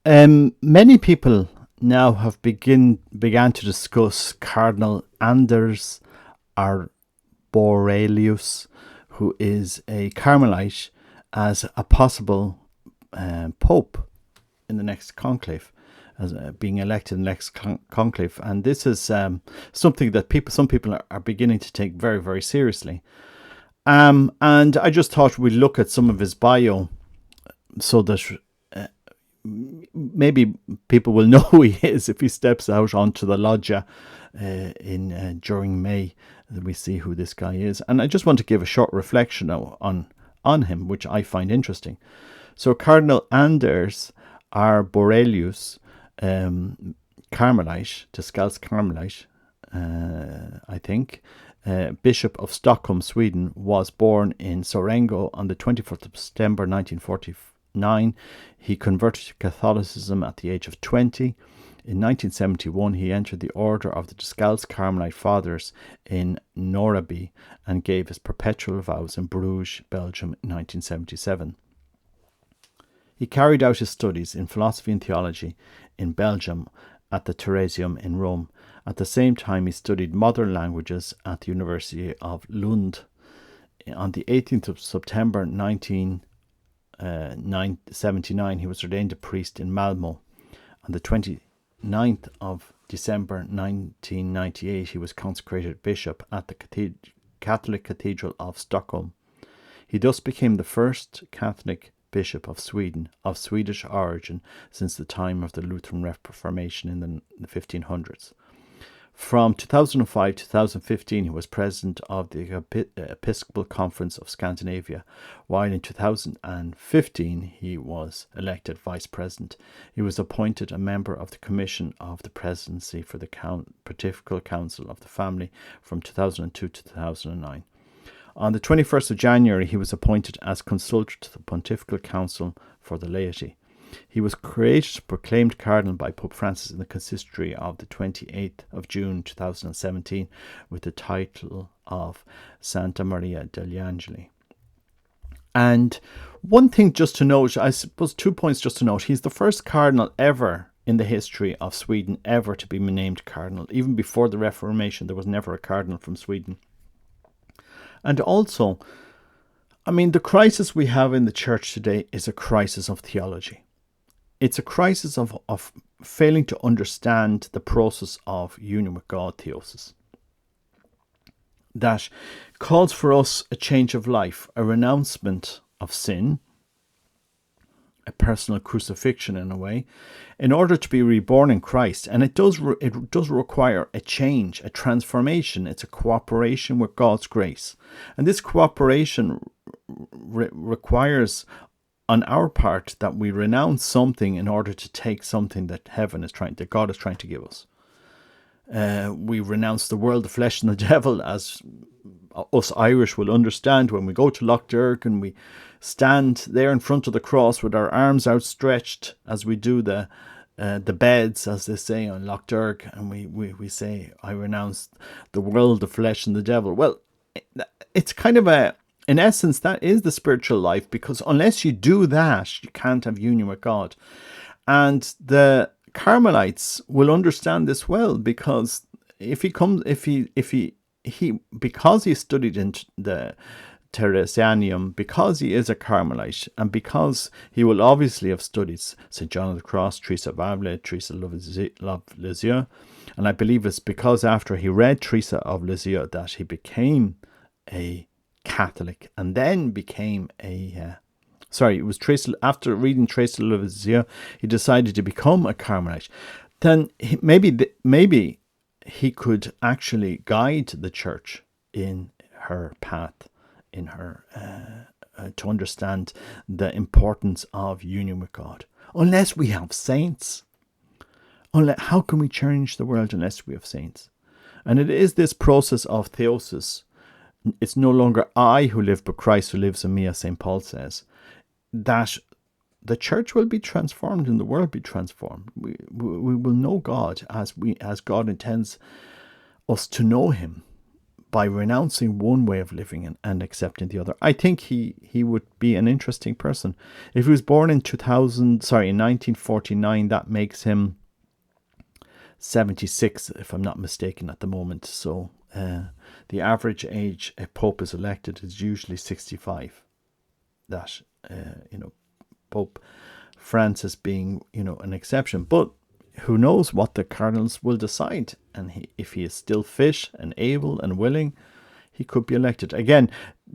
Many people now have began to discuss Cardinal Anders Arborelius, who is a Carmelite, as a possible pope in the next conclave, as being elected in the next conclave. And this is something that some people are beginning to take very, very seriously. And I just thought we'd look at some of his bio so that maybe people will know who he is if he steps out onto the loggia during May. We see who this guy is, and I just want to give a short reflection on him, which I find interesting. So Cardinal Anders Arborelius, Carmelite, Descalz Carmelite, I think, Bishop of Stockholm, Sweden, was born in Sorengo on the 24th of September 1949. He converted to Catholicism at the age of 20. In 1971, he entered the Order of the Descalz Carmelite Fathers in Noraby and gave his perpetual vows in Bruges, Belgium in 1977. He carried out his studies in philosophy and theology in Belgium at the Theresium in Rome. At the same time, he studied modern languages at the University of Lund. On the 18th of September 1979, he was ordained a priest in Malmo. On the 29th of December 1998, he was consecrated bishop at the Catholic Cathedral of Stockholm. He thus became the first Catholic bishop of Sweden of Swedish origin since the time of the Lutheran Reformation in the 1500s. From 2005 to 2015, he was president of the Episcopal Conference of Scandinavia, while in 2015 he was elected vice president. He was appointed a member of the Commission of the Presidency for the Pontifical Council of the Family from 2002 to 2009. On the 21st of January, he was appointed as consultant to the Pontifical Council for the Laity. He was created proclaimed cardinal by Pope Francis in the consistory of the 28th of June 2017 with the title of Santa Maria degli Angeli. And one thing just to note, I suppose 2 points just to note, he's the first cardinal ever in the history of Sweden ever to be named cardinal. Even before the Reformation, there was never a cardinal from Sweden. And also, I mean, the crisis we have in the church today is a crisis of theology. It's a crisis of failing to understand the process of union with God, theosis, that calls for us a change of life, a renouncement of sin, a personal crucifixion in a way, in order to be reborn in Christ. And it does require a change, a transformation. It's a cooperation with God's grace. And this cooperation requires on our part that we renounce something in order to take something that God is trying to give us. We renounce the world, the flesh and the devil, as us Irish will understand when we go to Lough Derg and we stand there in front of the cross with our arms outstretched as we do the beds, as they say on Lough Derg, and we say, I renounce the world, the flesh and the devil. Well, it's kind of in essence, that is the spiritual life, because unless you do that, you can't have union with God. And the Carmelites will understand this well, because because he studied in the Theresianum, because he is a Carmelite, and because he will obviously have studied St. John of the Cross, Teresa of Avila, Teresa of Lisieux, and I believe it's because after he read Teresa of Lisieux that he became a Catholic, and then became it was Teresa, after reading Teresa of Lisieux, he decided to become a Carmelite. Then maybe he could actually guide the church in her path, in her to understand the importance of union with God. Unless we have saints, how can we change the world unless we have saints? And it is this process of theosis. It's no longer I who live, but Christ who lives in me, as St. Paul says, that the church will be transformed and the world be transformed. We will know God as God intends us to know him, by renouncing one way of living and accepting the other. I think he would be an interesting person. If he was born in 1949, that makes him 76, if I'm not mistaken, at the moment. So the average age a pope is elected is usually 65. That Pope Francis being an exception, but who knows what the cardinals will decide, and if he is still fit and able and willing, he could be elected again.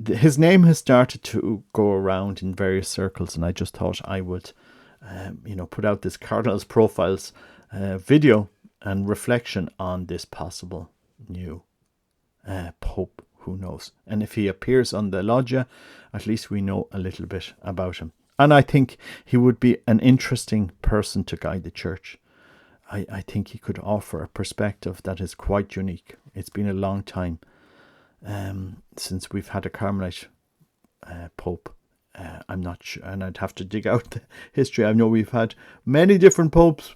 His name has started to go around in various circles, and I just thought I would put out this Cardinals Profiles video and reflection on this possible new Pope. Who knows? And if he appears on the loggia, at least we know a little bit about him. And I think he would be an interesting person to guide the church. I think he could offer a perspective that is quite unique. It's been a long time since we've had a Carmelite Pope. I'm not sure, and I'd have to dig out the history. I know we've had many different popes,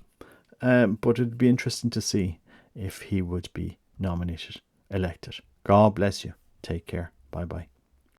but it'd be interesting to see if he would be elected. God bless you. Take care. Bye-bye.